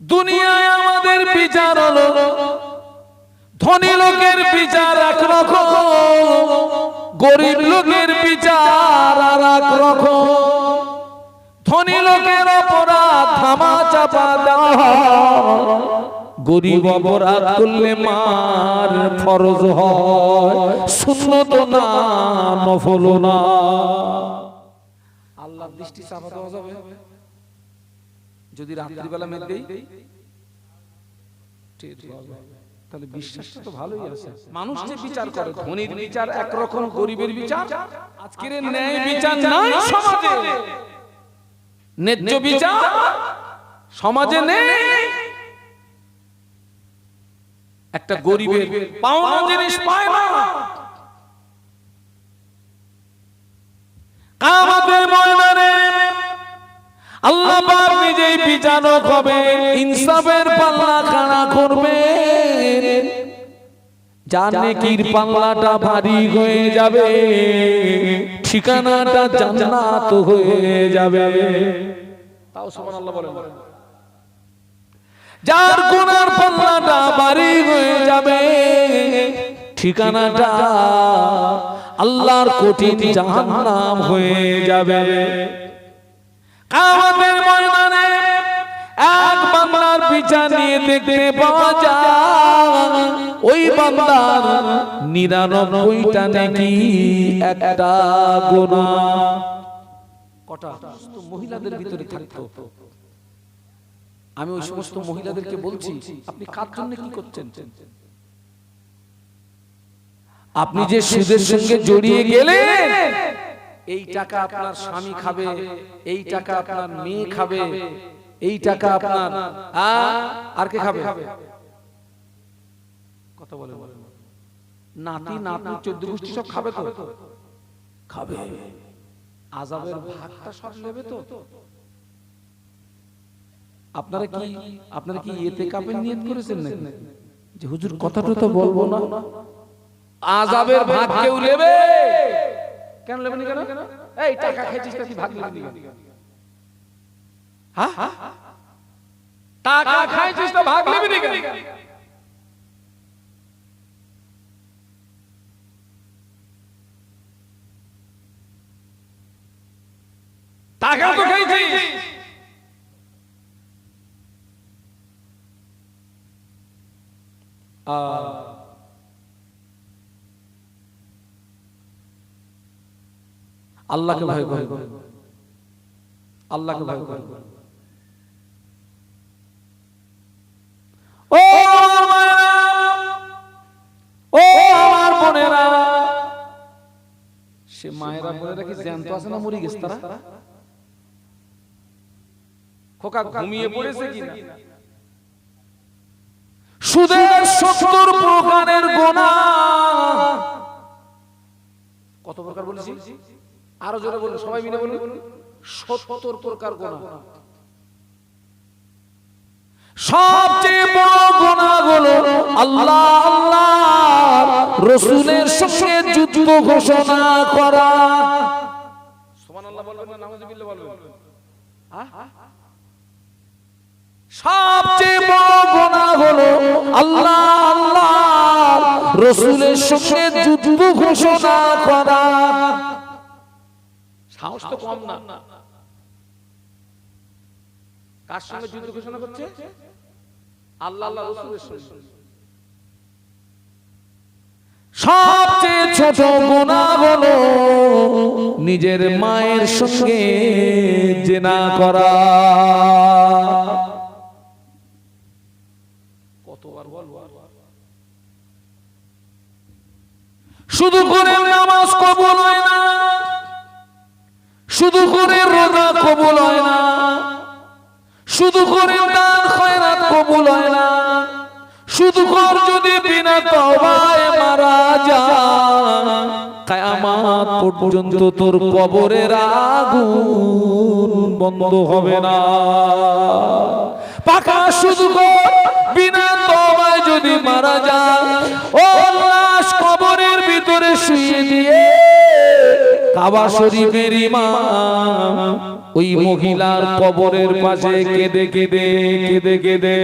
দুনিয়ায় আমাদের বিচার হলো ধনী লোকের বিচার একরকম, গরিব লোকের বিচার আর একরকম। ধনী লোকের অপরাধ থামা চাপা দেওয়া হয়, গরিব অপরাধ করলে মার ফরজ হয়, সুন্নত না নফল না। আল্লাহর দৃষ্টি চাপা দেওয়া যাবে যদি রাত্রিবেলা মেঘ দেই? তাহলে বিশ্বাসটা তো ভালোই আছে। মানুষ যে বিচার করে, ধনীর বিচার একরকম, গরিবের বিচার আজকের ন্যায় বিচার নাই সমাজে, ন্যায্য বিচার সমাজে নেই। একটা গরিবের পাওনা জিনিস পায় না। কিয়ামতের ময়দানে আল্লাহ পাক নিজেই বিচারক হবে, ইনসাফের পাল্লা খাড়া করবে, যার নেকির পাল্লাটা ভারী হয়ে যাবে, ঠিকানাটা জান্নাত হয়ে যাবে। তাও সুবহানাল্লাহ বলেন। যার গুনার পাল্লাটা ভারী হয়ে যাবে, ঠিকানাটা আল্লাহর কঠিন জাহান্নাম হয়ে যাবে। কিয়ামতের ময়দানে এক বান্দার বিচার নিয়ে দেখতে পাওয়া যায়, ওই বান্দার 99টা নেকি, একটা গুনাহ। কটা মহিলাদের ভিতরে থাকতো। আমি ওই সমস্ত মহিলাদেরকে বলছি, আপনি কার জন্য কি করছেন? আপনি যে সুদের সঙ্গে জড়িয়ে গেলেন, এই টাকা আপনার স্বামী খাবে, এই টাকা আপনার মেয়ে খাবে, এই টাকা আপনার আর কে খাবে? কথা বলে নাতি নাতনি 14 গোষ্ঠী সব খাবে তো? খাবে। আযাবের ভাগটা সব নেবে তো? আপনারা কি ইতিকাফের নিয়ত করেছেন নাকি? যে হুজুর কথাটা তো বলবো না, আযাবের ভাগ কেউ নেবে? কেন নেবেন? কেন? এই টাকা খেয়েছিস তুই, ভাগ নেবি কেন? হ্যাঁ, টাকা খাইছিস তো ভাগ নেবি কেন? টাকা তো খাইছিস। আল্লাহকে ভয় করে, আল্লাহকে ভয় করে। ও আমার বোনেরা, সে মায়েরা বোনেরা কি জ্যান্ত আছে না মরে গেছে? তারা খোকা ঘুমিয়ে পড়েছে কিনা? সুদের 70 প্রকারের গুনাহ। কত প্রকার বলেছি? আরো জোরে বলুন, সবাই মিলে বলুন। 70 প্রকার গুনাহ। সবচেয়ে বড় গুনাহ হলো আল্লাহ আল্লাহ রাসূলের সঙ্গে যুদ্ধ ঘোষণা করা। সুবহানাল্লাহ বলবেন না নাউযুবিল্লাহ বলবেন? সবচেয়ে বড় গুনাহ হলো আল্লাহ আল্লাহ রাসূলের সঙ্গে যুদ্ধ ঘোষণা করা। সাহস তো কম না। কার সঙ্গে যুদ্ধ ঘোষণা করছে? আল্লাহ আল্লাহ রাসূলের সঙ্গে। সবচেয়ে ছোট গুনাহ হলো নিজের মায়ের সঙ্গে জিনা করা। কতবার বলবো? শুধু করে নামাজ কবুল হয় না, শুধু করে রোজা কবুল হয় না, শুধু করে দান খয়রাত কবুল হয় না, শুধু কর যদি বিনা তওবায় মারা যায়, কিয়ামত পর্যন্ত তোর কবরের আগুন বন্ধ হবে না। পাকা শুধু কর বিনা তওবায় যদি মারা যায়, ও লাশ কবরের ভিতরে শুইয়ে দিয়ে কাবা শরীফের ইমাম ওই মহিলার কবরের পাশে কেঁদে কেঁদে কেঁদে কেঁদে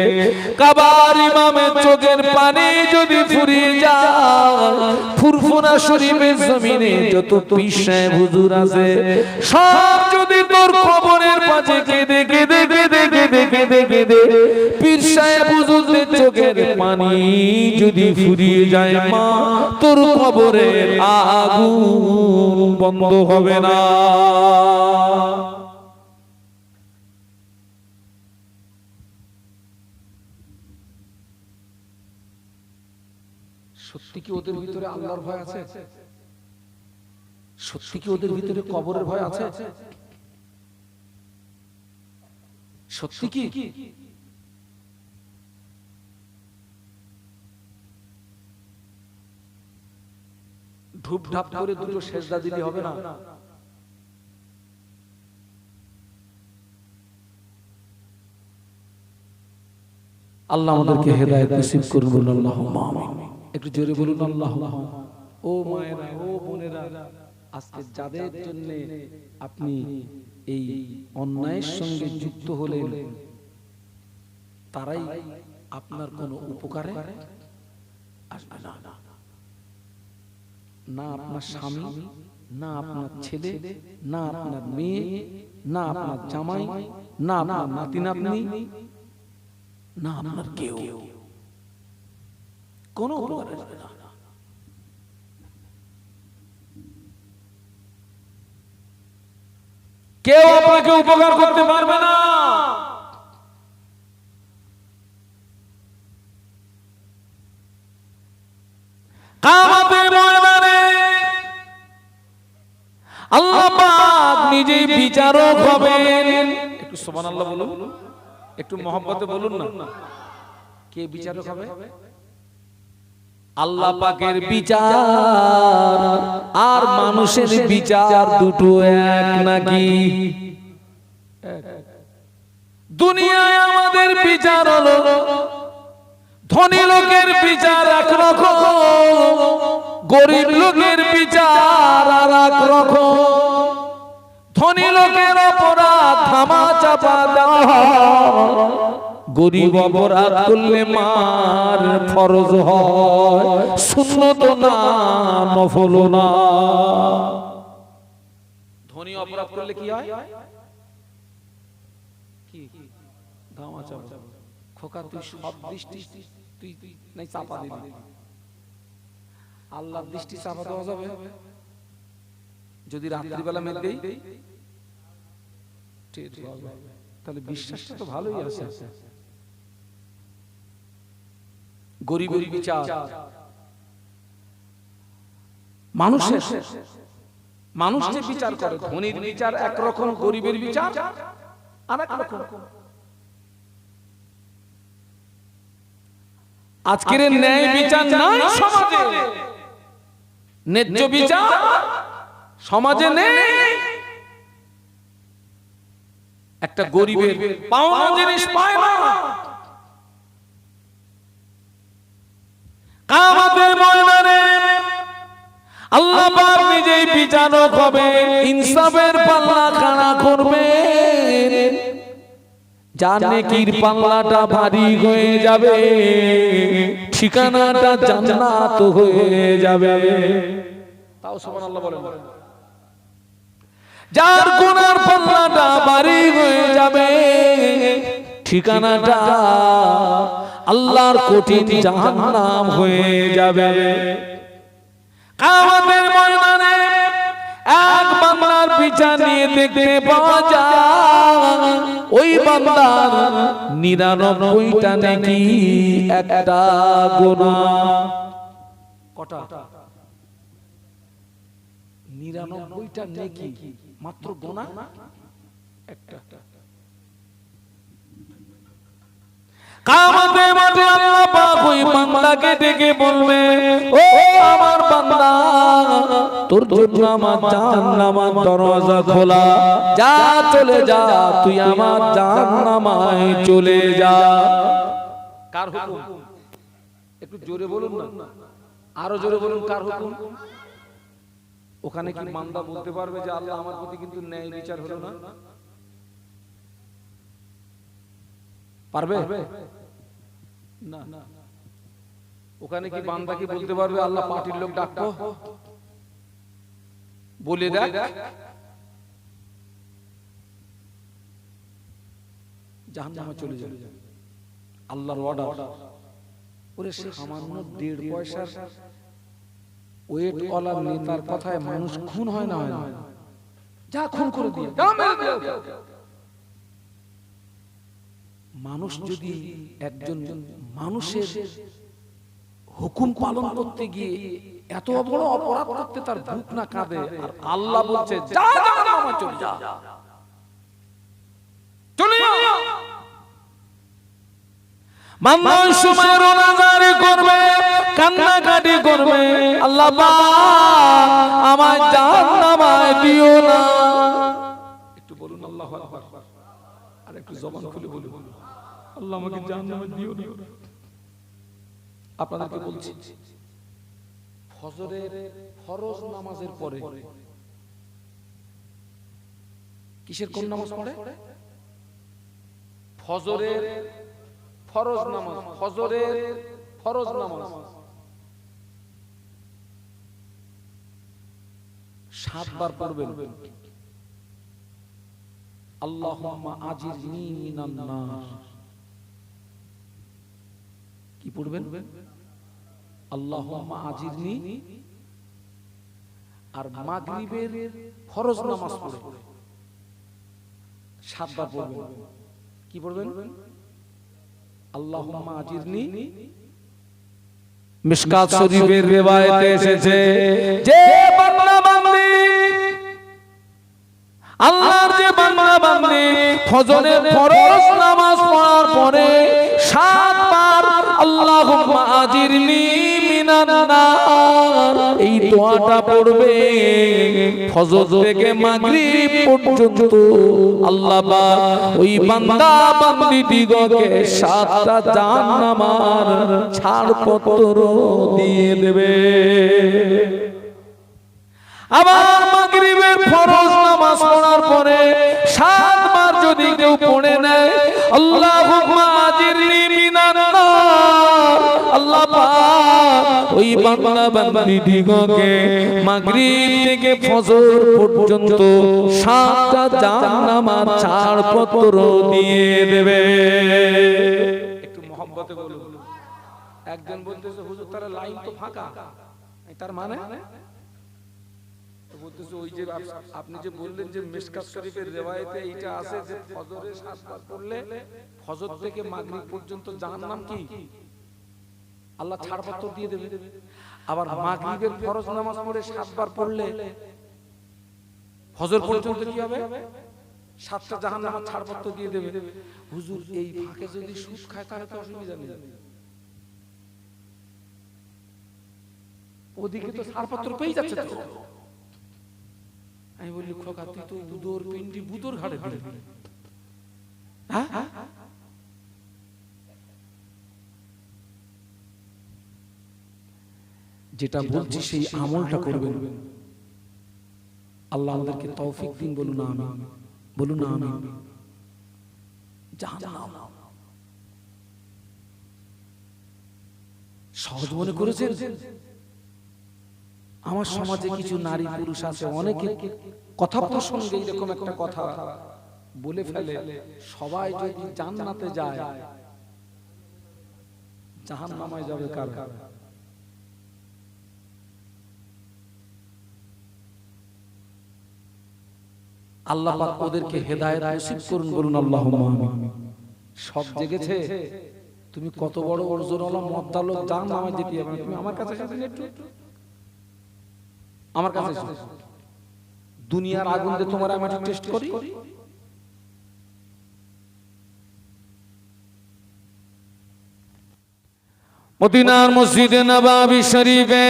কাবার ইমামের চোখের পানি যদি ফুরিয়ে যায়, ফুরফুরা শরীফের জমিনে যত পীর সাহেব হুজুর আছে সব যদি তোর কবরের পাশে কেঁদে কেঁদে কেঁদে কেঁদে কেঁদে কেঁদে পীর সাহেব হুজুরদের চোখের পানি যদি ফুরিয়ে যায় মা, তোর কবরের আগুন বন্ধ হবে না। সত্যি কি ওদের ভিতরে আল্লাহর ভয় আছে? সত্যি কি ওদের ভিতরে কবরের ভয় আছে? সত্যি কি? ধূপ ধাপ করে দুটো সেজদা দিলে হবে না? আল্লাহ আমাদেরকে হেদায়েত নসিব করুন, বলুন আল্লাহুম্মা আমিন। একটু জোরে বলুন আল্লাহুম্মা। ও মায়েরা, ও বোনেরা, আজকে যাদের জন্য আপনি এই অন্যায়ের সঙ্গে যুক্ত হলেন, তারাই আপনার কোনো উপকারে আসবে না। না আপনার স্বামী, না আপনার ছেলে, না আপনার মেয়ে, না আপনার জামাই, না আপনার নাতি নাতনি, না আপনার কেউ, কোনো উপকার আসবে না। কেউ আপনাকে উপকার করতে পারবে না। কিয়ামতের ময়দানে আল্লাহ পাক নিজেই বিচারক হবেন। একটু সুবহানাল্লাহ বলুন, একটু মহব্বতে বলুন না। কে বিচারক হবে? আল্লাহ পাকের বিচার আর মানুষের বিচার দুটো এক নাকি? দুনিয়ায় আমাদের বিচার হলো ধনী লোকের বিচার একরকম, গরিব লোকের বিচার আর এক রকম। ধনী লোকের অপরাধ থামা চাপা দেওয়া, গরিব অপরাধ করলে মার ফরজ হয়, সুন্নত না, নফল না। ধনী অপরাধ করলে কি হয়? কি ধামা চাপা। খোকা তুই সব দৃষ্টি তুই নাই চাপা দিবি, আল্লাহর দৃষ্টি চাপা দেওয়া যাবে? যদি রাত্রিবেলা মেঘ দেই তাহলে বিশ্বাসটা তো ভালোই আছে। গরিবের বিচার মানুষের, মানুষ যে বিচার করে, ধনীর বিচার একরকম, গরিবের বিচার আর এক রকম। আজকের ন্যায় বিচার নাই সমাজে, ন্যায্য বিচার সমাজে নেই। একটা গরিবের পাওনা জিনিস পায় না। কিয়ামতের ময়দানে আল্লাহ পাক নিজেই বিচারক হবেন, ইনসাফের পাল্লা খাড়া করবেন। যার নেকির পাল্লাটা ভারী হয়ে যাবে, ঠিকানাটা জান্নাত হয়ে যাবে। তাও সুবহানাল্লাহ বলেন। যার গুনার পাল্লাটা ভারী হয়ে যাবে, ঠিকানাটা আল্লাহর কঠিন জাহান্নাম হয়ে যাবে। কিয়ামতের ময়দানে এক বান্দার বিচার নিয়ে দেখতে পাওয়া যায়, ওই বান্দার 99টা নেকি, একটা গুনাহ। কটা? 99টা নেকি, মাত্র গুনাহ একটা। কিয়ামতের মাঠে আল্লাহ পাক ওই বান্দাকে ডেকে বলবে, ও আমার বান্দা, তোর জন্য আমার জাহান্নামের দরজা খোলা, যা চলে যা, তুই আমার জাহান্নামায় চলে যা। কার হুকুম? একটু জোরে বলুন না, আরো জোরে বলুন, কার হুকুম? ওখানে কি বান্দা বলতে পারবে যে আল্লাহ আমার প্রতি কিন্তু ন্যায় বিচার হলো না? পারবে না। ওখানে কি বান্দা কি বলতে পারবে আল্লাহ পার্টির লোক ডাকো বলে দেখ? জাহান্নামে চলে যাবে। আল্লাহর অর্ডার। ওরে সামান্য 1.5 পয়সার ওয়েট ওয়ালা নেতার কথায় মানুষ খুন হয় না, হয় না? যা খুন করে দিয়ে যা মেরে দিয়ে। মানুষ যদি একজন মানুষের হুকুম পালন করতে গিয়ে এত বড় অপরাধ করতে তার বুক না কাঁদে, আর আল্লাহ বলছে যা জাহান্নামে চলে যা, চলে যা। মানুষ সময় রোনাজারি করবে, কান্নাকাটি করবে, আল্লাহ পাক আমায় জাহান্নামে দিও না। একটু বলুন আল্লাহু আকবার, আর একটু জবান খুলে বলুন আল্লাহ আমাকে জাহান্নামে দিও না। আপনাদেরকে বলছি, ফজরের ফরজ নামাজের পরে কিসের কোন নামাজ পড়ে? ফজরের ফরজ নামাজ। ফজরের ফরজ নামাজ 7 বার পড়বেন। আল্লাহুম্মা আজিরনি মিনান নার। কি পড়বেন? আল্লাহুম্মা আজিরনি। আর মাগরিবের ফরজ নামাজ পড়ে 7 বার পড়বেন। কি পড়বেন? আল্লাহুম্মা আজিরনি। মিশকাত শরীফের riwayate এসেছে যে বান্দা বান্দি, আল্লাহর যে বান্দা বান্দি ফজরের ফরজ নামাজ পড়ার পরে 7 বার আল্লাহুম্মা আজিরনি মিনান নার এই দোয়াটা পড়বে, ফজর থেকে মাগরিব পর্যন্ত আল্লাহ পাক ওই বান্দা বান্দিদিগকে 7টা জাহান্নামের ছাড়পত্র দিয়ে দেবে। আবার মাগরিবের ফরজ নামাজ পড়ার পরে 7 বার যদি কেউ পড়ে নেয় আল্লাহুম্মা আজিরনি মিনান নার, আল্লাহ পাক ওই বান্দা বান্দিদিগকে মাগরিব থেকে ফজর পর্যন্ত 7টা জাহান্নামের ছাড়পত্র দিয়ে দেবে। একটু মহব্বতে বলুন। একজন বলতেছে হুজুর তারা লাইন তো ফাঁকা, তার মানে বলতেছে ওই যে আপনি যে বললেন যে মিশকাত শরীফের রিওয়ায়াতে এইটা আছে যে ফজরে 7 বার পড়লে ফজর থেকে মাগরিব পর্যন্ত জাহান্নাম কি আল্লাহ ছাড়পত্র দিয়ে দেবে। আবার মাগরিবের ফরজ নামাজ পড়ে 7 বার পড়লে ফজর পর্যন্ত কি হবে? 7টা জাহান্নামের ছাড়পত্র দিয়ে দেবে। হুজুর এই ফাঁকে যদি সুদ খায় তাহলে তো অসুবিধা নেই, ওদিকে তো ছাড়পত্র পেয়ে যাচ্ছে তো। আমি বললি খোকা তুই তো বুদোর পিন্ডি বুদোর ঘাড়ে দিলে, হ্যাঁ? যেটা বলছি সেই আমলটা করবেন। আল্লাহ আমাদেরকে তৌফিক দিন। বলুন আমিন, বলুন আমিন। জাহান্নাম সহজ মনে করেছেন? আমার সমাজে কিছু নারী পুরুষ আছে, অনেকে কথা প্রসঙ্গে এরকম একটা কথা বলে ফেলে, সবাই যদি জান্নাতে যায় জাহান্নামে যাবে কারা? আল্লাহ পাক ওদেরকে হেদায়েত নসিব করুন। বলুন আল্লাহুম্মা আমিন। সব জেগেছে, তুমি কত বড় ওজনওয়ালা মদ্দা লোক জাহান্নামে যেতে হবে। তুমি আমার কাছে এসে একটু আমার কাছে দুনিয়ার আগুন দিয়ে তোমার আমি টেস্ট করি। মদিনার মসজিদে নববী শরীফে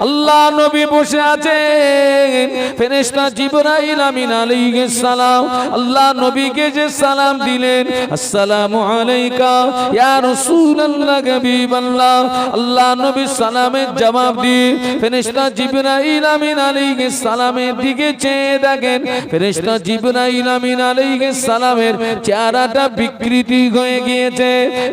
আল্লাহ নবী বসে আছেন। ফেরেশতা জিবরাইল আমিন আলাইহিস সালাম আল্লাহ নবীকে যে সালাম দিলেন, আসসালামু আলাইকা ইয়া রাসূলুল্লাহ হাবিবাল্লাহ, আল্লাহ নবী সালামের জবাব দিয়ে ফেরেশতা জিবরাইল আমিন আলাইহিস সালামের দিকে চেয়ে দেখেন, ফেরেশতা জিবরাইল আমিন আলাইহিস সালামের চেহারাটা বিকৃতি হয়ে গিয়েছে,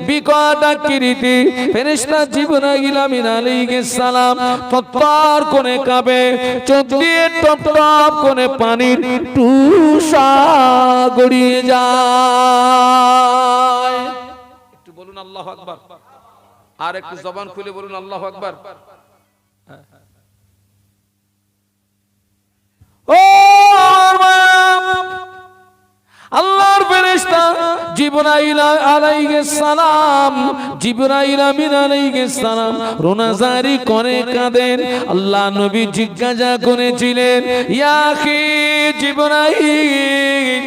বিকট আকৃতি। ফেরেশতা জিবরাইল আমিন আলাইহিস সালাম তৎপর করে কাঁপে, চোখ দিয়ে টপ টপ করে পানির টুসা গড়িয়ে যায়। একটু বলুন আল্লাহু আকবার, আর একটু জবান খুলে বলুন আল্লাহু আকবার। ও আল্লাহর ফেরেশতা জিবরাইল আলাইহিস সালাম, জিবরাইল আমিন আলাইহিস সালাম রোনাজারি করে কাঁদেন। আল্লাহ নবী জিজ্ঞাসা করেছিলেন, ইয়া আখি জিবরাইল,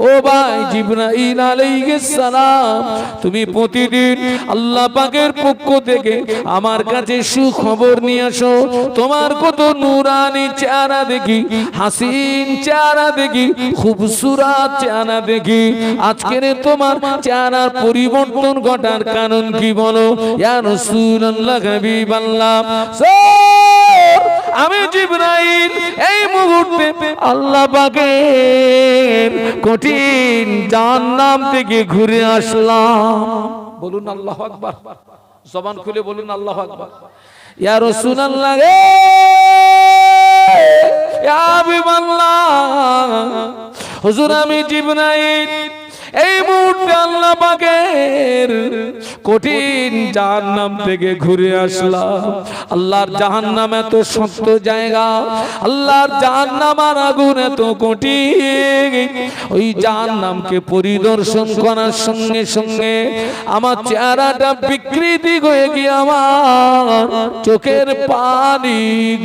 ও ভাই জিবরাইল আলাইহিস সালাম, তুমি প্রতিদিন আল্লাহ পাকের পক্ষ থেকে আমার কাছে সুখবর নিয়ে আসো। তোমার কত নূরানি চেহারা দেখি, হাসিন চেহারা দেখি, খুবসুরত চেহারা দেখি। আজকের তোমার চেহারার পরিবর্তন ঘটার কারণ কি বলো? ইয়া রাসূলুল্লাহ হাবিবাল্লাহ, আমি জিবরাইল এই মুহূর্তে আল্লাহ পাকের কঠিন জাহান্নাম থেকে ঘুরে আসলাম। বলুন আল্লাহু আকবার, জবান খুলে বলুন আল্লাহু আকবার। ইয়া রাসূলুল্লাহ, ইয়া হাবিবাল্লাহ, হুজুর আমি জিবরাইল এই মুহূর্তে আল্লাহ পাকের কঠিন জাহান্নাম থেকে ঘুরে আসলাম। আল্লাহর জাহান্নাম এত শক্ত জায়গা, আল্লাহর জাহান্নাম আর আগুন এত কঠিন, ওই জাহান্নামকে পরিদর্শন করার সঙ্গে সঙ্গে আমার চেহারাটা বিকৃতি হয়ে গিয়ে আমার চোখের পানি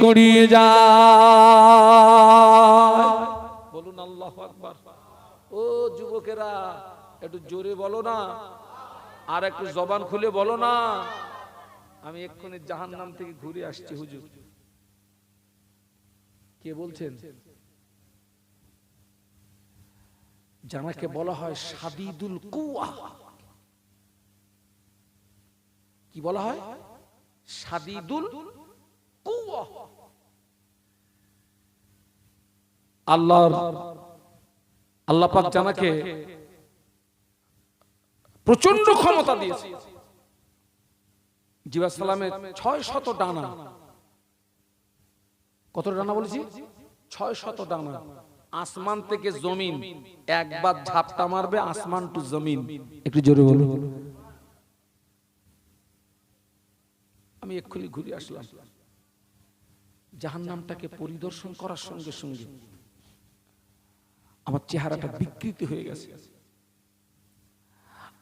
গড়িয়ে যায়। বলুন আল্লাহু আকবার। ও যুবকেরা একটু জোরে বলো না, আর একটু জবান খুলে বলো না, আমি এক্ষুনি জাহান্নাম থেকে ঘুরে আসছি। হুজুর কে বলছেন? জানাকে বলা হয় শাদীদুল কুওয়া। কি বলা হয়? শাদীদুল কুওয়া। আল্লাহ পাক জানাকে প্রচন্ড ক্ষমতা দিয়েছে। জিবরাইল সালামের 600 ডানা। কত ডানা বলেছি? 600 ডানা। আসমান থেকে জমিন একবার ঝাপটা মারবে, আসমান টু জমিন। একটু জোরে বলুন। আমি এক্ষুনি ঘুরে আসলাম। জাহান্নামটাকে পরিদর্শন করার সঙ্গে সঙ্গে আমার চেহারাটা বিকৃতি হয়ে গেছে।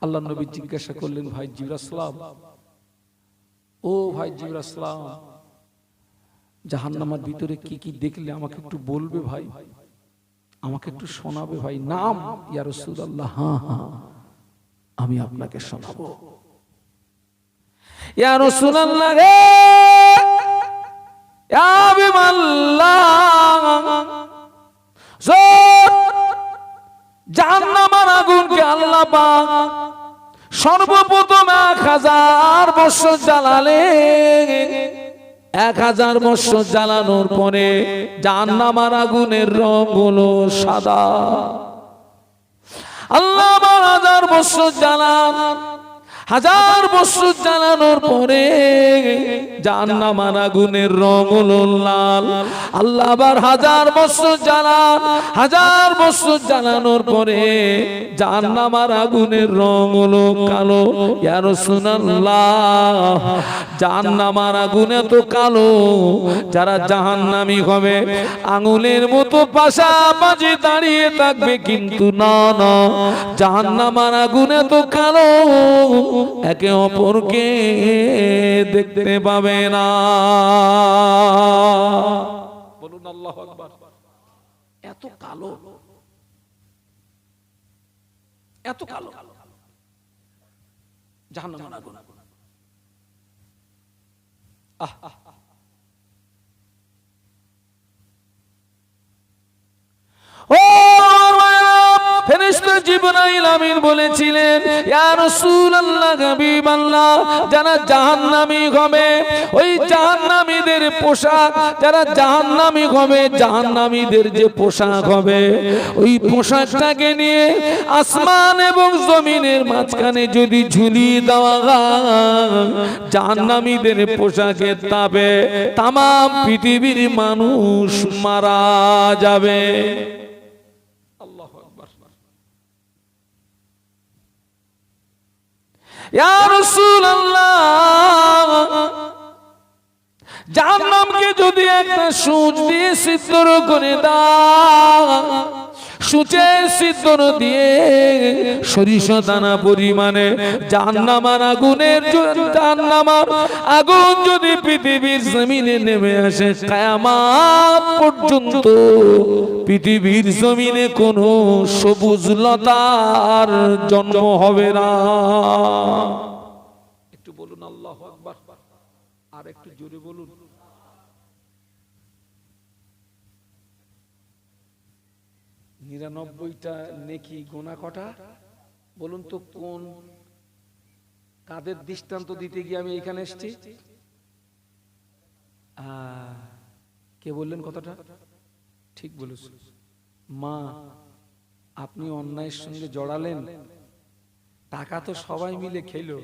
আল্লাহ নবী জিজ্ঞাসা করলেন, ভাই জিবরাইল সালাম, ও ভাই জিবরাইল সালাম, জাহান্নামের ভিতরে কি কি দেখলে আমাকে একটু বলবে ভাই, আমাকে একটু শোনাবে ভাই। নাম ইয়া রাসূলুল্লাহ, হ্যাঁ হ্যাঁ আমি আপনাকে শোনাবো। ইয়া রাসূলুল্লাহ রে, ইয়া হাবিবাল্লাহ, জাহান্নামের আগুনকে আল্লাহ পাক সর্বপ্রথম 1000 বছর জ্বালালেন। 1000 বছর জ্বালানোর পরে জাহান্নামের আগুনের রং হলো সাদা। আল্লাহ 1000 বছর জ্বালান, 1000 বছর জ্বালানোর পরে জাহান্নামের আগুনের রং হলো লাল। আল্লাহ আবার 1000 বছর জ্বালান, 1000 বছর জ্বালানোর পরে জাহান্নামের আগুনের রং হলো কালো। ইয়া রাসূলুল্লাহ, জাহান্নামের আগুন এত কালো, যারা জাহান্নামী হবে আঙুলের মতো পাশাপাশি দাঁড়িয়ে থাকবে, কিন্তু না না, জাহান্নামের আগুন এত কালো একে অপরকে দেখতে পাবে না। বলুন আল্লাহু আকবার। এত কালো, এত কালো জাহান্নামের আগুন। ও ফেরেশতা জিবরাইল আমিন বলেছিলেন, ইয়া রাসূলুল্লাহ, হাবিবাল্লাহ, যারা জাহান্নামী হবে, ওই জাহান্নামীদের পোশাক, যারা জাহান্নামী হবে, জাহান্নামীদের যে পোশাক হবে, ওই পোশাকটাকে নিয়ে আসমান এবং জমিনের মাঝখানে যদি ঝুলিয়ে দেওয়া হয়, জাহান্নামীদের পোশাকের তাপে তাম পৃথিবীর মানুষ মারা যাবে। ইয়া রাসূলুল্লাহ, জাহান্নামকে যদি একটা সূচ দিয়ে ছিদ্র করে দাও, সূচে ছিদ্র দিয়ে সরিষা দানা পরিমাণে জাহান্নামের আগুন যদি পৃথিবীর জমিনে নেমে আসে, কিয়ামত পর্যন্ত পৃথিবীর জমিনে কোনো সবুজ লতার জন্ম হবে না। একটু বলুন আল্লাহু আকবার, আর একটু জোরে বলুন। 99টা নেকি গোনা কটা বলুন তো? কোন কাদের দৃষ্টান্ত দিতে গিয়ে আমি এখানে এসেছি? কে বললেন কথাটা? ঠিক বলেছেন মা, আপনি অন্যায়ের সঙ্গে জড়ালেন, টাকা তো সবাই মিলে খেলো,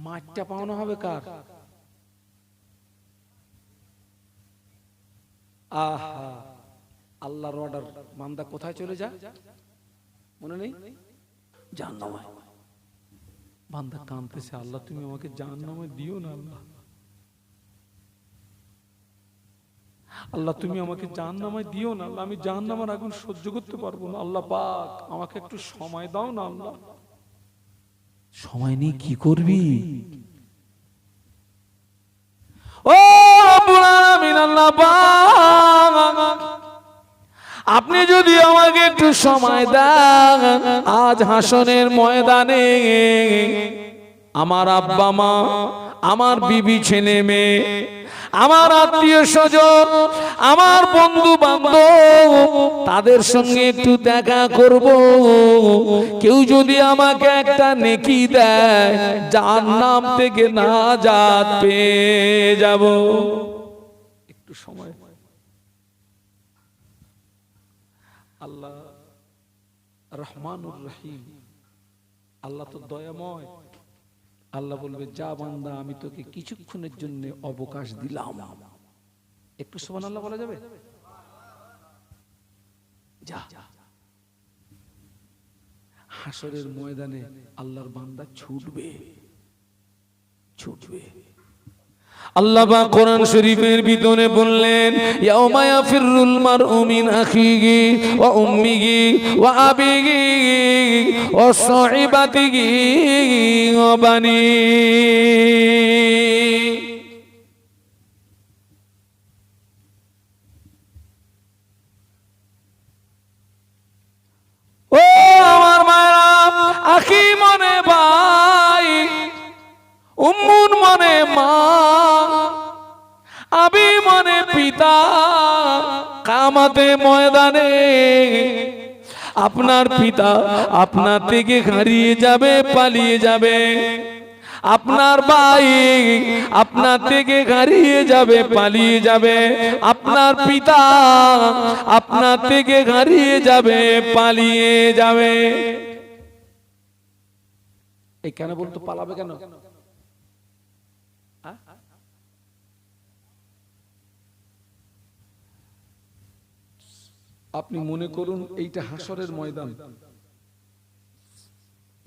মাঠটা পাওনা হবে কার? আহা, আল্লাহর অর্ডার, বান্দা কোথায় চলে যা মনে নেই? জাহান্নামে। বান্দা কাঁদতেছে, আল্লাহ তুমি আমাকে জাহান্নামে দিও না, আল্লাহ, আল্লাহ তুমি আমাকে জাহান্নামে দিও না, আল্লাহ আমি জাহান্নামের আগুন সহ্য করতে পারবো না, আল্লাহ পাক আমাকে একটু সময় দাও না, আল্লাহ। সময় নেই, কি করবি? ও রব্বুল আলামিন, আল্লাহ পাক আপনি যদি আমাকে একটু সময় দেন, আজ হাসনের ময়দানে আমার আব্বা মা, আমার বিবি, ছেলে মেয়ে, আমার আত্মীয় স্বজন, আমার বন্ধু বান্ধব, তাদের সঙ্গে একটু দেখা করব। কেউ যদি আমাকে একটা নেকি দেয়, জাহান্নাম থেকে নাজাত পেয়ে যাব। একটু সময়। আল্লাহ রহমানুর রহিম, আল্লাহ তো দয়াময়। আল্লাহ বলবে, যা বান্দা আমি তোকে কিছুক্ষণের জন্য অবকাশ দিলাম। একটু সুবহানাল্লাহ বলা যাবে? যা। হাসরের ময়দানে আল্লাহর বান্দা ছুটবে। আল্লাহ পাক কোরআন শরীফের ভিতরে বললেন, ইয়াউমা ইয়াফিরুল মারউ মিন আখিহি ওয়া উম্মিহি ওয়া আবিহি ওয়া সাহিবাতিহি ওয়া বানি। ও আমার মায়েরা, আখি মনে ভাই, উম্মুন মনে মা, আবি মনে পিতা, কিয়ামতে ময়দানে আপনার পিতা আপনার থেকে হারিয়ে যাবে, পালিয়ে যাবে। আপনার ভাই আপনার থেকে হারিয়ে যাবে, পালিয়ে যাবে। আপনার পিতা আপনার থেকে হারিয়ে যাবে, পালিয়ে যাবে। এই কেন বলতো পালাবে কেন? আপনি মনে করুন এইটা হাসরের ময়দান।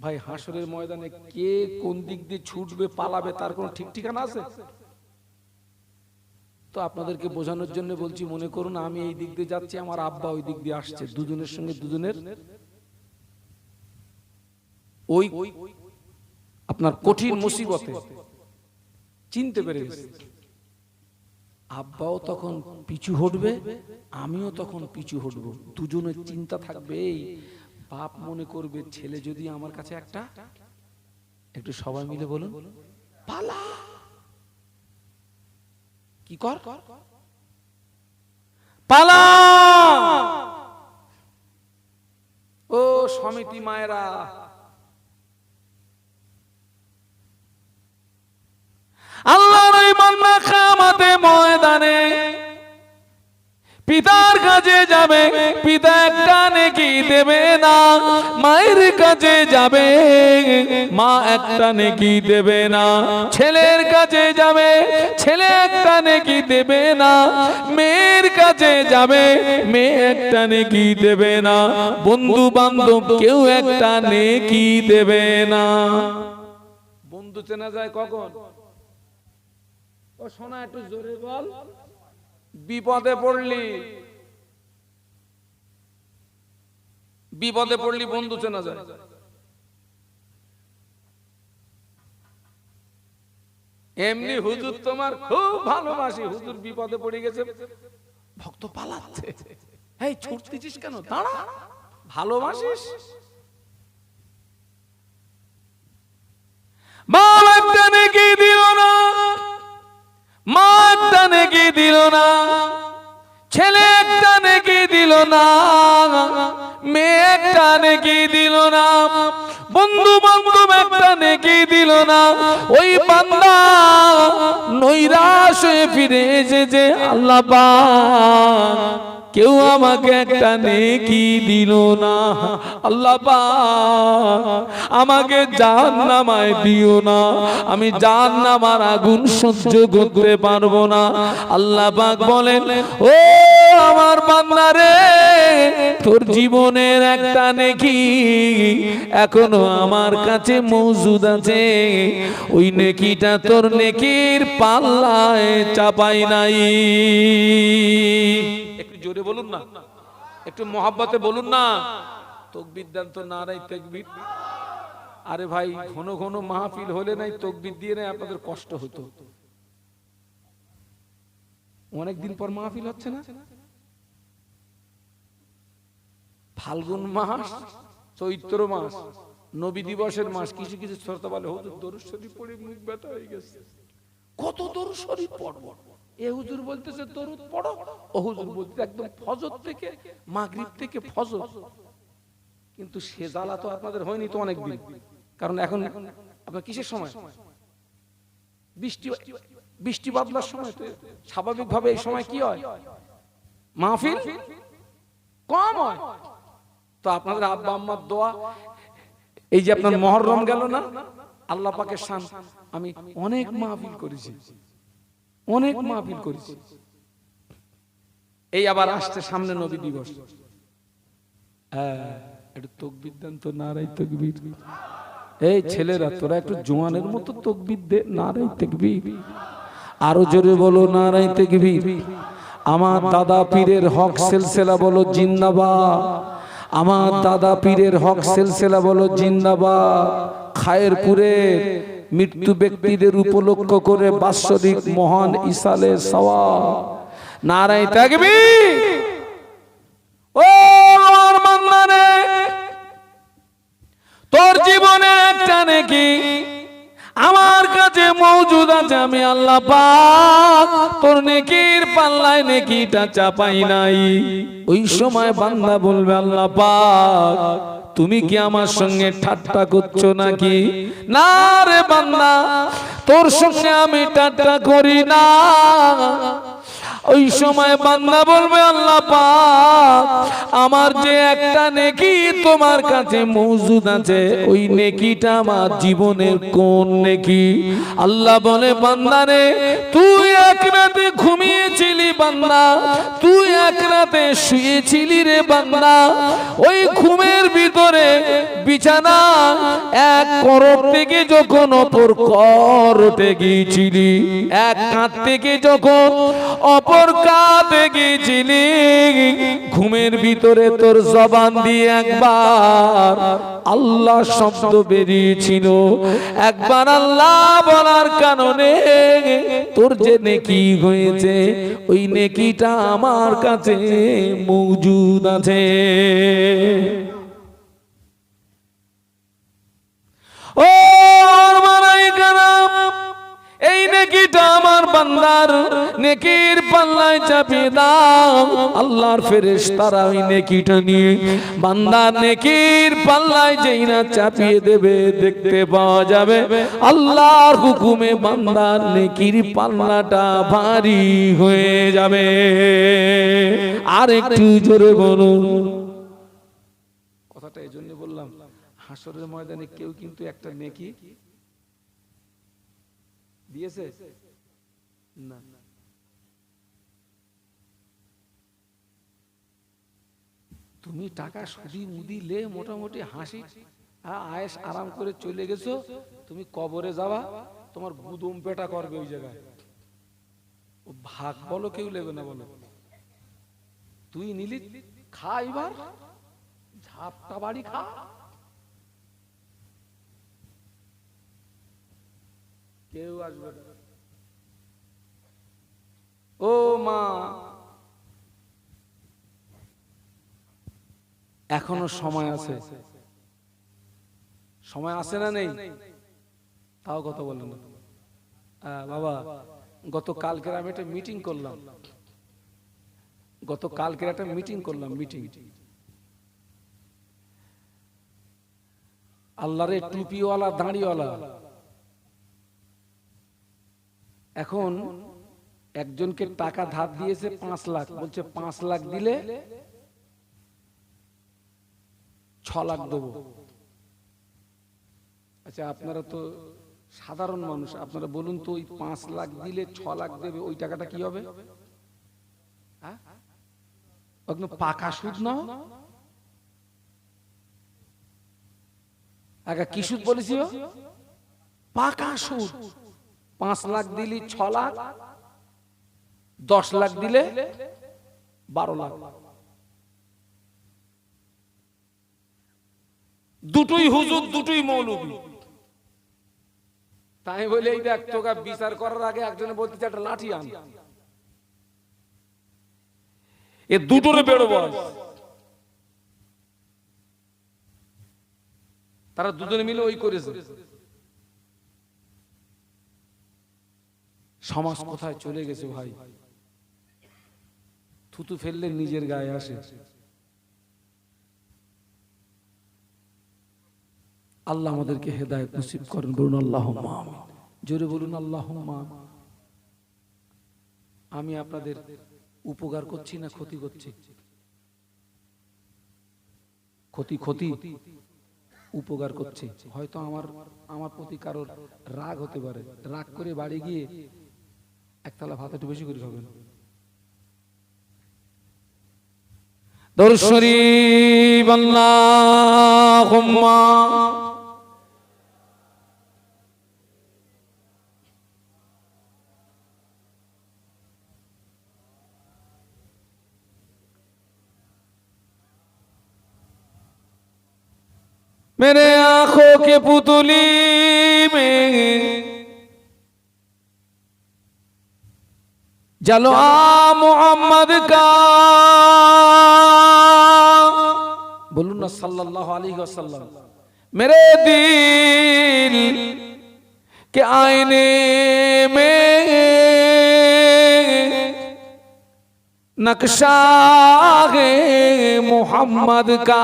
ভাই, হাসরের ময়দানে কে কোন দিক দিয়ে ছুটবে, পালাবে, তার কোনো ঠিক ঠিকানা আছে? তো আপনাদেরকে বোঝানোর জন্য বলছি, মনে করুন আমি এই দিক দিয়ে যাচ্ছি, আমার আব্বা ওই দিক দিয়ে আসছে, দুজনের সঙ্গে দুজনের ওই আপনার কঠিন মুসিবতে চিনতে পেরে গেছে। আব্বাও তখন পিছু হটবে, আমিও তখন পিছু হটবো, দুজনের চিন্তা থাকবে। এই বাপ মনে করবে, ছেলে যদি আমার কাছে একটা, একটু সবাই মিলে বলুন পালা, কি কর, পালা। ও সমিতি মায়েরা, আল্লাহর ওই বান্দা কিয়ামতের ময়দানে পিতার কাছে যাবে, পিতা একটা নেকি দেবে না। মায়ের কাছে যাবে, মা একটা নেকি দেবে না। ছেলের কাছে যাবে, ছেলে একটা নেকি দেবে না। মেয়ের কাছে যাবে, মেয়ে একটা নেকি দেবে না। বন্ধু বান্ধব কেউ একটা নেকি দেবে না। বন্ধু চেনা যায় কখন? ও শোনা, একটু জোরে বল। বিপদে পড়লি, বিপদে পড়লি বন্ধু চেনা যায়। এমনি হুজুর তোমার খুব ভালোবাসি, হুজুর বিপদে পড়ে গেছে, ভক্ত পালাচ্ছে, এই ছুটতেছিস কেন, দাঁড়া, ভালোবাসিস। বাপ একটা নেকি দিল না, মা একটা নেকি দিল না, ছেলে একটা নেকি দিল না, মেয়ে একটা নেকি দিল না, বন্ধু বান্ধব একটা নেকি দিল না। ওই বান্দা নৈরাশ হয়ে ফিরে এসেছে, আল্লাহ পাক কেউ আমাকে একটা নেকি দিল না, আল্লাহ পাক আমাকে জাহান্নামায় দিও না, আমি জাহান্নামের আগুন সহ্য করতে পারবো না। আল্লাহ পাক বলেন, ও আমার বান্দা রে, তোর জীবনের একটা নেকি এখনো আমার কাছে মজুদ আছে, ওই নেকিটা তোর নেকির পাল্লায় চাপাই নাই। জোরে বলুন না, একটু মহাব্বতে বলুন না। তাকবীর দেন তো, নারায়ে তাকবীর। আরে ভাই, ঘন ঘন মাহফিল হলে নাই তাকবীর দিয়ে নাই আপনাদের কষ্ট হতো। অনেকদিন পর মাহফিল হচ্ছে না। ফাল্গুন মাস, চৈত্র মাস, নবী দিবসের মাস, কিছু কিছু শ্রোতা বলে হুজুর দরুদ শরীফ পড়ে মুখ ব্যথা হয়ে গেছে। কত দরুদ শরীফ পড়বো? এ হুজুর বলতেছে দরুদ পড়ো, ও হুজুর বলতে একদম ফজর থেকে মাগরিব থেকে ফজর। কিন্তু সে জ্বালা তো আপনাদের হয়নি তো অনেকদিন, কারণ এখন আপনার কিসের সময়? বৃষ্টি বাদলার সময়। তো স্বাভাবিকভাবে এই সময় কি হয়? মাহফিল কম হয়। তো আপনাদের আব্বা আম্মার দোয়া, এই যে আপনার মুহররম গেল না, আল্লাহ পাকের শান, আমি অনেক মাহফিল করেছি, অনেক মাহফিল করেছি। এই আবার আসছে সামনে নবী দিবস, একটু তাকবীর দেন তো, নারায়ে তাকবীর। এই ছেলেরা, তোরা একটু জোয়ানের মতো তাকবীর দে, নারায়ে তাকবীর। আরো জোরে বলো, নারায়ে তাকবীর। আমার দাদা পীরের হক সিলসিলা বলো জিন্দাবাদ, আমার দাদা পীরের হক সিলসিলা বলো জিন্দাবাদ। খায়েরপুরের মৃত্যু ব্যক্তিদের উপলক্ষ করে বাৎসরিক মহান ইসালে সওয়াব, নারায়ে তাকবীর। ও আমার বান্দা রে, তোর জীবনে একটা নেকি আমার কাছে মওজুদ আছে, আমি আল্লাহ পাক তোর নেকির পাল্লায় নেকিটা চাপাই নাই। ওই সময় বান্দা বলবে, আল্লাহ পাক তুমি কি আমার সঙ্গে ঠাট্টা করছো নাকি? না রে বান্দা, তোর সঙ্গে আমি ঠাট্টা করি না। ওই সময় বান্দা বলবে, আল্লাহ পাক আমার যে একটা নেকি তোমার কাছে মওজুদ আছে, ওই নেকিটা আমার জীবনের কোন নেকি? আল্লাহ বলে, বান্দা রে, তুই এক রাতে ঘুমিয়েছিলি বান্দা, তুই এক রাতে শুয়েছিলি রে বান্দা, ওই ঘুমের ভিতরে বিছানা এক করব থেকে যখন অপর করতে গিয়েছিলি, এক কাঁধ থেকে যখন অপর কাঁধে গিয়েছিলি, ঘুমের ভিতরে তোর জবান দিয়ে একবার আল্লাহ শব্দ বেরিয়েছিল। একবার আল্লাহ বলার কারণে তোর যে নেকি হয়েছে, ওই নেকিটা আমার কাছে মওজুদ আছে। ও মালায়েকারা, এই নেকিটা আমার বান্দার নেকির পাল্লায় চাপিয়ে দাও। আল্লাহর ফেরেশতারা ওই নেকিটা নিয়ে বান্দার নেকির পাল্লায় যেই না চাপিয়ে দেবে, দেখতে পাওয়া যাবে আল্লাহর হুকুমে বান্দার নেকির পাল্লাটা ভারী হয়ে যাবে। আর একটু জোরে বলুন। কথাটা এই জন্য বললাম, হাসরের ময়দানে কেউ কিন্তু একটা নেকি দিয়েছে না। তুমি টাকা সুদি মুদি লে মোটামুটি হাসি আয়েশ আরাম করে চলে গেছো, তুমি কবরে যাওয়া, তোমার গুদম পেটা করবে ওই জায়গায়। ও ভাগ বলো কেউ লেবে না বলো, তুই নিলি খা, এবার ঝাপটা বাড়ি খা। কেউ আসবে না। ও মা, এখনো সময় আছে, সময় আছে না নেই? তাও কথা বলেন না বাবা। গতকালকে আমি একটা মিটিং করলাম, মিটিং। আল্লাহরে টুপিওয়ালা দাঁড়িওয়ালা। এখন একজনকে টাকা ধার দিয়েছে 5 লাখ, বলছে 5 লাখ দিলে 6 লাখ দেবো। আচ্ছা, আপনারা তো সাধারণ মানুষ, আপনারা বলুন তো, ওই 5 লাখ দিলে 6 লাখ দেবে, ওই টাকাটা কি হবে? পাকা সুদ না? আগে কি সুদ বলেছি? পাকা সুদ। 5 লাখ দিলি 6 লাখ, 10 লাখ দিলে 12 লাখ। দুটোই হুজুর, দুটোই মৌলবি। তাই বলে এই দেখ, তোকে বিচার করার আগে একজনে বলতেছে একটা লাঠি আন, এ দুটোরে বেরোবো। তারা দুজনে মিলে ওই করেছে। সমাজ কোথায় চলে গেছে ভাই? থুতু ফেললে নিজের গায়ে আসে। আল্লাহ আমাদেরকে হেদায়েত নসিব করেন, বলুন আল্লাহুম্মা আমিন। জোরে বলুন আল্লাহুম্মা। আমি আপনাদের উপকার করছি না ক্ষতি করছি? ক্ষতি উপকার করছি। হয়তো আমার প্রতি কারোর রাগ হতে পারে, রাগ করে বাড়ি গিয়ে একতলা ভাত একটু বেশি করে খাবেন। দরুদ শরীফ আল্লাহুম্মা। मेरे आंखों के पुतली में जलो आ मोहम्मद का, बोलूं ना सल्लल्लाहु अलैहि वसल्लम। मेरे दिल के आईने में नक्शा है मोहम्मद का।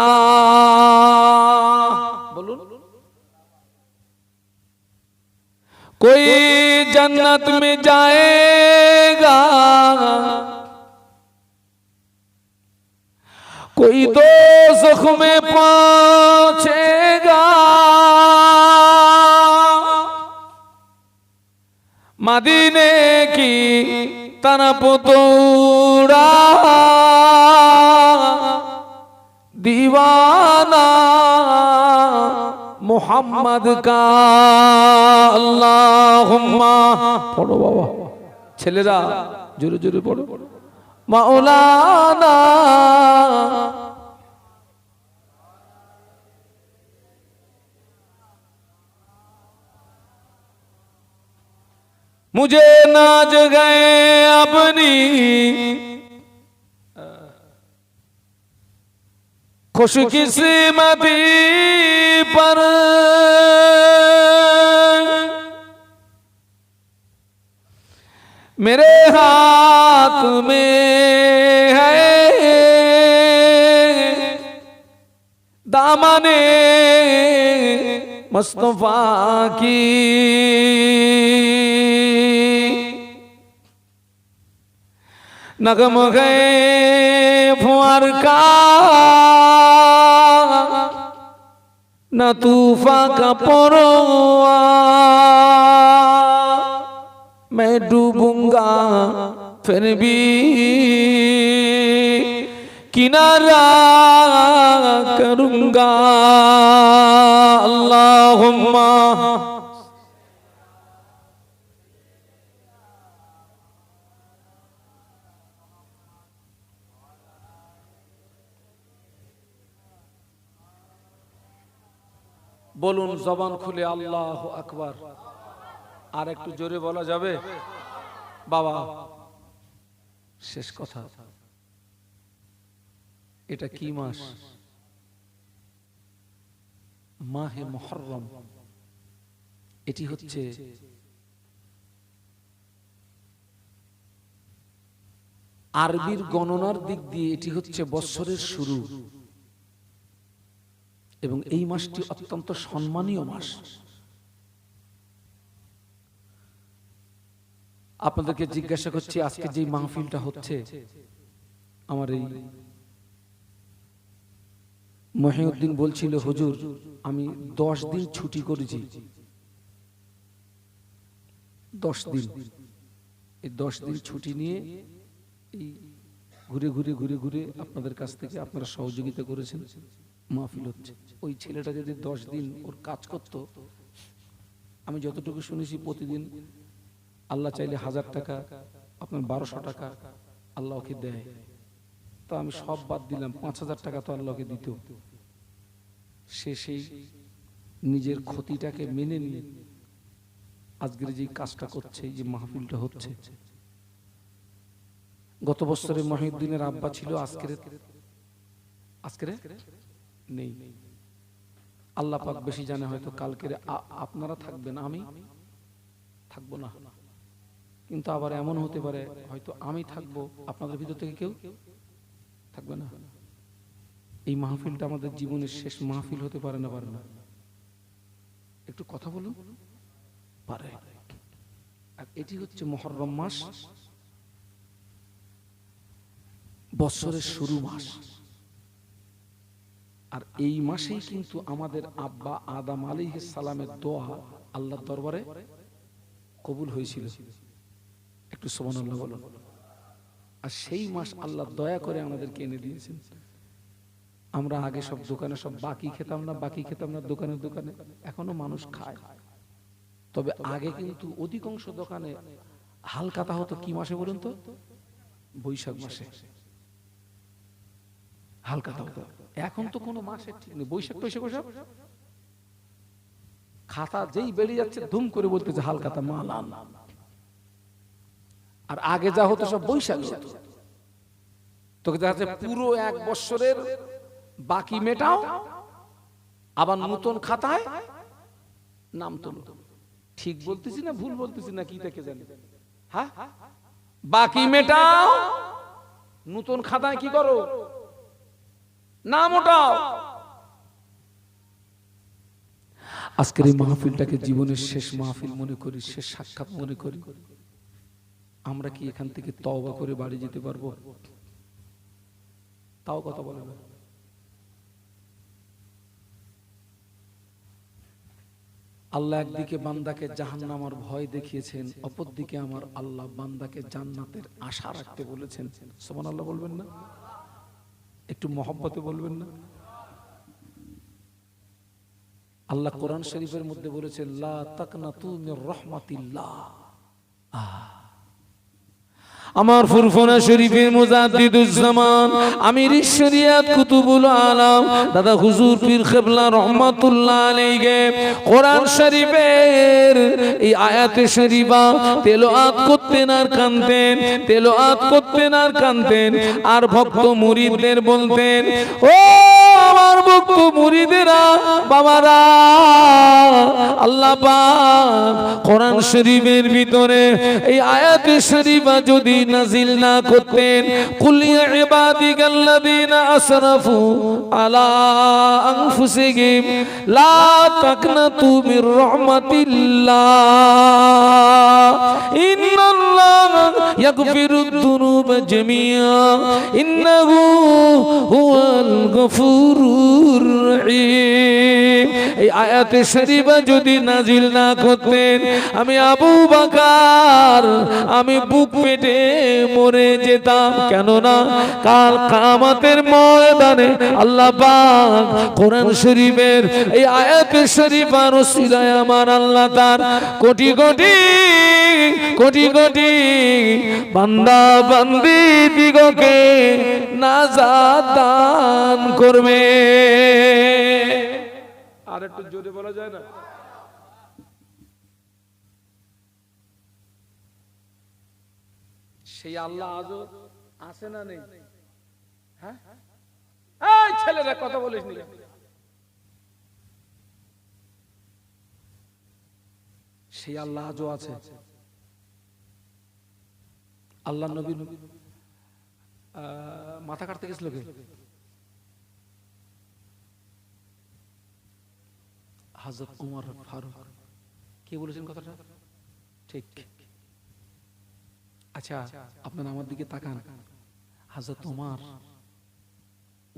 बोलूं, कोई जन्नत में जाएगा, कोई दोज़ख में पहुंचेगा। मदीने की तरफ दौड़ा दीवाना मोहम्मद का। अल्लाहुम्मा पढ़ो बाबा, ছেলেরা জোরে জোরে পড়ো। मौलाना मुझे नाज गए अपनी खुशकिस्मती पर, मेरे हाथ में है दामने मुस्तफा की नगम गए फुआर का न तूफा का परवा मैं डूबूंगा फिर भी किनारा करूंगा अल्लाहुम्मा বলুন জবান খুলে আল্লাহু আকবার আর একটু জোরে বলা যাবে বাবা শেষ কথা এটা কি মাস মাহে মুহররম এটি হচ্ছে আরবির গণনার দিক দিয়ে এটি হচ্ছে বছরের শুরু এবং এই মাসটি অত্যন্ত সম্মানীয় মাস আপনাদেরকে জিজ্ঞাসা করছি আজকে যে মাহফিলটা হচ্ছে আমার এই মহিউদ্দিন বলছিল হুজুর আমি 10 দিন ছুটি করেছি 10 দিন এই 10 দিন ছুটি নিয়ে এই ঘুরে ঘুরে ঘুরে ঘুরে আপনাদের কাছ থেকে আপনারা সহযোগিতা করেছেন মাহফিল হচ্ছে ওই ছেলেটা যদি 10 দিন ওর কাজ করত আমি যতটুকু শুনেছি প্রতিদিন আল্লাহ চাইলে 1000 টাকা আপনার 1200 টাকা আল্লাহকে দেয় তো আমি সব বাদ দিলাম 5000 টাকা তো আল্লাহকে দিত সে সেই নিজের ক্ষতিটাকে মেনে নিয়ে আজকের যে কাজটা করছে যে মাহফিলটা হচ্ছে গত বছরে মহিউদ্দিনের আব্বা ছিল আজকের নেই আল্লাহ পাক বেশি জানে হয়তো কালকে আপনারা থাকবেন আমি থাকবো না কিন্তু আবার এমন হতে পারে হয়তো আমি থাকবো আপনাদের ভিতর থেকে কেউ থাকবে না এই মাহফিলটা আমাদের জীবনের শেষ মাহফিল হতে পারে না একটু কথা বলুন পারে আর এটি হচ্ছে মুহররম মাস বছরের শুরু মাস আর এই মাসেই কিন্তু আমাদের আব্বা আদম আলাইহিস সালামের দোয়া আল্লাহর দরবারে কবুল হয়েছিল একটু সুবহানাল্লাহ বলুন আর সেই মাস আল্লাহ দয়া করে আমাদেরকে এনে দিয়েছেন আমরা আগে সব দোকানে সব বাকি খেতাম না দোকানে এখনো মানুষ খায় তবে আগে কিন্তু অধিকাংশ দোকানে হালকাতা হতো কি মাসে বলুন তো বৈশাখ মাসে হালকাতা হতো এখন তো কোনো মাসের ঠিক নেই বৈশাখ সব খাতা যেই বেরিয়ে যাচ্ছে ধুম করে বলতেছে হালকাতা মাল আন আর আগে যা হতো সব বৈশাখ হতো তোকে দেখা যাচ্ছে পুরো 1 বছরের বাকি মেটাও আবার নতুন খাতায় নাম তোলো ঠিক বলতেছি না ভুল বলতেছি না কি থেকে জানি হ্যাঁ বাকি মেটাও নতুন খাতায় কি করো নাম ওঠাও আজকের এই মাহফিলটাকে জীবনের শেষ মাহফিল মনে করি শেষ সাক্ষাৎ মনে করি আমরা কি এখান থেকে তওবা করে বাড়ি যেতে পারবো তাও কথা বলেন আল্লাহ একদিকে বান্দাকে জাহান্নামের ভয় দেখিয়েছেন অপরদিকে আমার আল্লাহ বান্দাকে জান্নাতের আশা রাখতে বলেছেন সুবহানাল্লাহ বলবেন না একটু মহব্বতে বলবেন না আল্লাহ কোরআন শরীফের মধ্যে বলেছেন লা তাকনাতু মির রাহমাতিল্লাহ আমার ফুরফুরা শরীফের মুজাদ্দিদুজ্জামান আমির শরিয়াত কুতুবুল আলাম দাদা হুজুর পীর কিবলা রাহমাতুল্লাহ আলাইহি কোরআন শরীফের এই আয়াতে শরীফা তেলাওয়াত করতেন আর ভক্ত মুরিদদের বলতেন ও আমার ভক্ত মুরিদেরা বাবারা, আল্লাহ পাক কোরআন শরীফের ভিতরে এই আয়াতে শরীফা যদি নাজিল না করতেন, কুল ইয়া ইবাদিকাল্লাযীনা আসরাফু আলা আনফুসিহিম লা তাকনাতু মির রাহমাতিল্লাহ ইন্নাল্লাহা ইয়াগফিরুদ যুনুবা জামিআ ইন্নাহু হুয়াল গফুরুর রহিম। এই আয়াতে শরীফা যদি নাজিল না করতেন, আমি আবু বকর আমি বুক পেটে মরে যেতাম। কেননা কাল কিয়ামতের ময়দানে আল্লাহ পাক কোরআন শরীফের এই আয়াতে শরীফার ওসিলায় আমার আল্লাহ তার কোটি কোটি কোটি কোটি বান্দা বান্দি দিগকে নাজাত দান করবে। আর একটু জোরে বলা যায় না? সেই আল্লাহ আজও আছে না নেই? হ্যাঁ, এই ছেলেরা কথা বলিস নি। সেই আল্লাহ আজও আছে। আল্লাহ নবী মাথা কাটতে গেছিল কে? হযরত ওমর ফারুক। কে বলেছেন কথাটা? ঠিক। আচ্ছা, আপনারা আমার দিকে তাকান। হযরত ওমর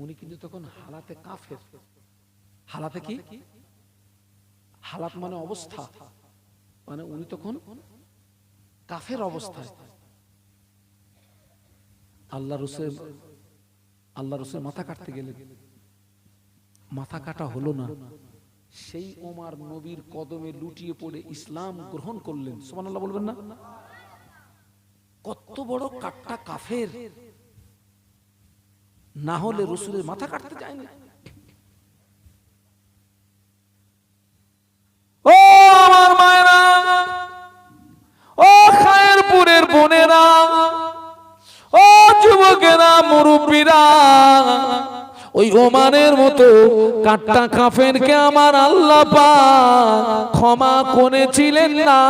উনি কিন্তু তখন হালাতে কাফের। হালাতে কি? হালাত মানে অবস্থা, মানে উনি তখন কাফের অবস্থায়। আল্লাহ রসুল মাথা কাটতে গেলেন, মাথা কাটা হলো না। সেই ওমর নবীর কদমে লুটিয়ে পড়ে ইসলাম গ্রহণ করলেন। সুবহানাল্লাহ বলবেন না? কত বড় কাট্টা কাফের, না হলে রসুলের মাথা কাটতে যায় না। ও আমার মায়েরা, ও খায়েরপুরের বোনেরা, ও যুবকেরা, মুরব্বীরা, ওই ওমানের মতো কাট্টা কাফেরকে আমার আল্লাহ পাক ক্ষমা করেছিলেন না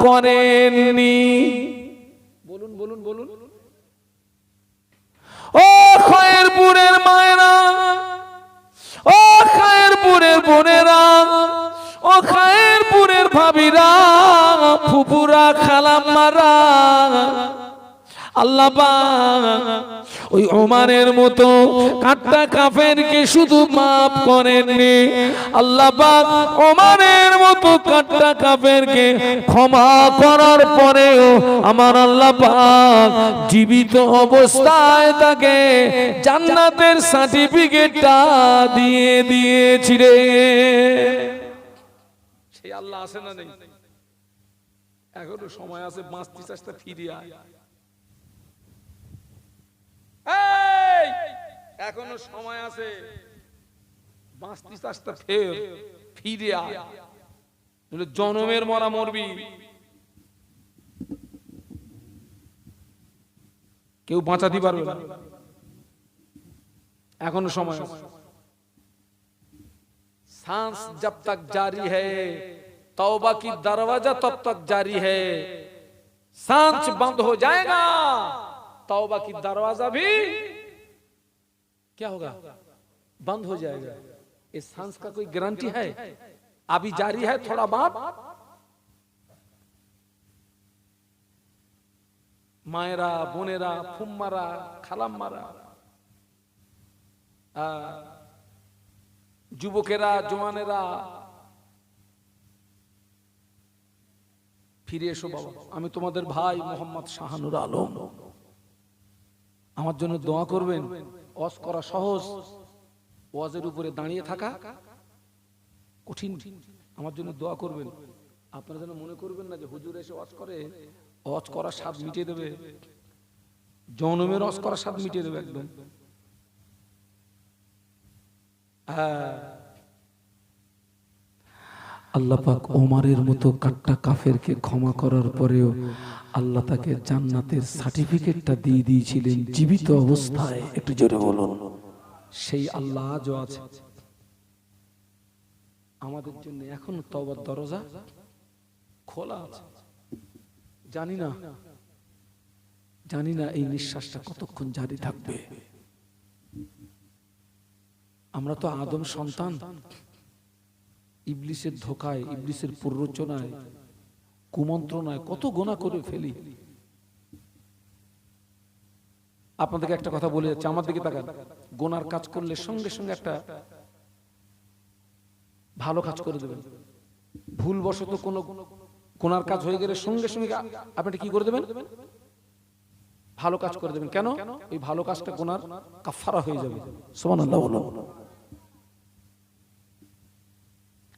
করেননি? বলুন বলুন বলুন। ও খায়েরপুরের মায়েরা, ও খায়েরপুরের বোনেরা, ও খায়েরপুরের ভাবিরা, ফুপুরা, খালাম্মারা, আল্লাহ পাক ওই ওমানের মতো কাট্টা কাফেরকে শুধু মাফ করেননি, আল্লাহ পাক ওমানের মতো কাট্টা কাফেরকে ক্ষমা করার পরেও আমার আল্লাহ পাক জীবিত অবস্থায় তাকে জান্নাতের সার্টিফিকেটটা দিয়ে দিয়েছিলেন। সেই আল্লাহ আছে না নেই? এখনো সময় আছে, বাঁচতে চেষ্টা ফিরে আয়। এখনো সময় আছে, বাঁচতে চেষ্টা ফিরে আয়, জনমের মরা মরবি। কেউ বাঁচাতে পারবে না। এখনো সময় আছে। सांस जब तक जारी है, तौबा की दरवाजा तब तक जारी है। सांस बंद हो जाएगा, तौबा की दरवाजा भी क्या होगा? बंद हो जाएगा। इस सांस का कोई गारंटी है? अभी जारी है, थोड़ा बाद मायरा, बोनेरा, फुम्मारा, खालाम्मारा, যুবকেরা, জওয়ানেরা, ফিরে এসো বাবা। আমি তোমাদের ভাই মোহাম্মদ শাহানুর আলম। আমার জন্য দোয়া করবেন। ওয়াজ করা সহজ, ওয়াজের উপরে দাঁড়িয়ে থাকা কঠিন। আমার জন্য দোয়া করবেন। আপনারা যেন মনে করবেন না যে হুজুর এসে ওয়াজ করে, ওয়াজ করার স্বাদ মিটিয়ে দেবে, জনমের ওয়াজ করার স্বাদ মিটিয়ে দেবে একদম। আল্লাহ পাক ওমরের মতো কাট্টা কাফেরকে ক্ষমা করার পরেও আল্লাহ তাকে জান্নাতের সার্টিফিকেটটা দিয়ে দিয়েছিলেন জীবিত অবস্থায়। একটু জোরে বলুন। সেই আল্লাহ আজও আছে। আমাদের জন্য এখনো তওবার দরজা খোলা আছে। জানি না এই নিঃশ্বাসটা কতক্ষণ জারি থাকবে। আমরা তো আদম সন্তান, ইবলিসের ধোকায়, ইবলিসের প্ররোচনায়, কুমন্ত্রণায় কত গুনাহ করে ফেলি। আপনাদেরকে একটা কথা বলে যাচ্ছে, আমার দিকে তাকান। গুনার কাজ করলে সঙ্গে সঙ্গে একটা ভালো কাজ করে দেবেন। ভুলবশত কোনো গুনার কাজ হয়ে গেলে সঙ্গে সঙ্গে আপনি কি করে দেবেন? ভালো কাজ করে দেবেন। কেন? এই ভালো কাজটা গুনার কাফারা হয়ে যাবে। সুবহানাল্লাহ বলো,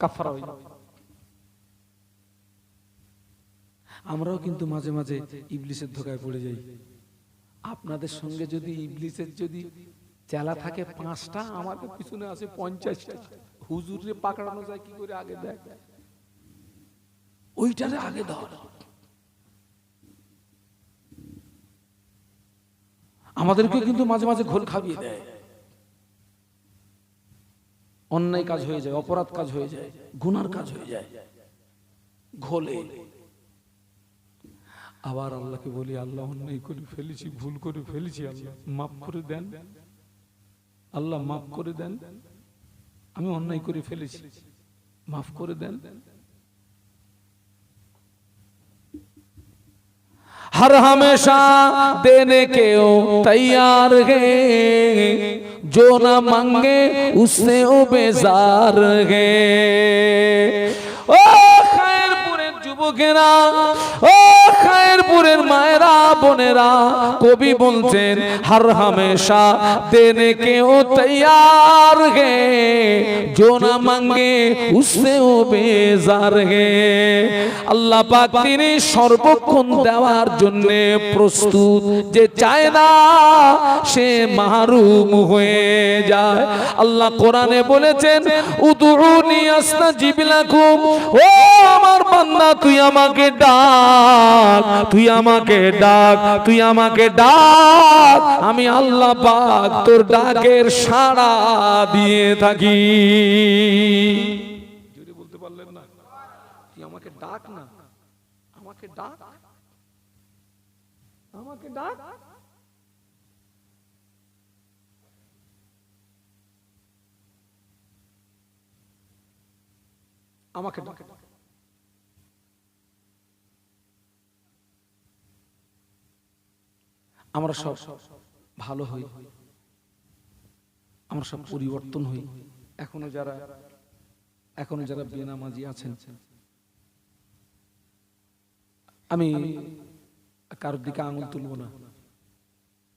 কাফারা হয়ে যাবে। আমরাও কিন্তু মাঝে মাঝে ইবলিসের ধোকায় পড়ে যাই। আপনাদের সঙ্গে যদি ইবলিসের যদি চেলা থাকে 5টা, আমাদের পিছনে আছে 50টা। হুজুরে পাকড়ানো যায় কি করে? আগে দেখ, ওইটারে আগে ধর। আমাদেরকে কিন্তু মাঝে মাঝে ঘোল খাবিয়ে দেয়। অন্যায় কাজ হয়ে যায়, অপরাধ কাজ হয়ে যায়, গুনার কাজ হয়ে যায় ঘোলে। আবার আল্লাহকে বলি, আল্লাহ অন্যায় করে ফেলেছি, ভুল করে ফেলেছি, আল্লাহ মাফ করে দেন, আল্লাহ মাফ করে দেন, আমি অন্যায় করে ফেলেছি, মাফ করে দেন। हर हमेशा देने के वो तैयार है, जो ना मांगे उससे वो बेजार है। ओ খায়েরপুরের যুবকেরা, ও খায়েরপুরের মায়েরা বোনেরা, কবি বলছেন हर हमेशा देने के वो तैयार है, जो ना मांगे उससे वो बेजार है। আল্লাহ পাক তিনি সর্বক্ষণ দেওয়ার জন্য প্রস্তুত, যে চায় না সে মাহরুম হয়ে যায়। আল্লাহ কোরআনে বলেছেন উদউনি আস্তাজিব লাকুম, ও আমার বান্দা তুই আমাকে ডাক, তুই আমাকে ডাক, তুই আমাকে ডাক, আমি আল্লাহ পাক তোর ডাকের সাড়া দিয়ে থাকি। জোরে বলতে পারলেন না? তুই আমাকে ডাক না, আমাকে ডাক, আমাকে ডাক। আমাকে ডাক। আমরা সব ভালো হই, আমরা সব পরিবর্তন হই। এখনো যারা বেনামাজি আছেন, আমি কারোর দিকে আঙুল তুলব না।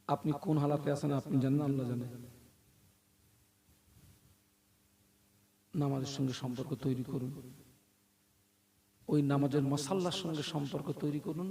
আপনি কোন হালাতে আছেন আপনি জানেন, আল্লাহ জানে। নামাজের সঙ্গে সম্পর্ক তৈরি করুন, ওই নামাজের মাসাল্লার সঙ্গে সম্পর্ক তৈরি করুন।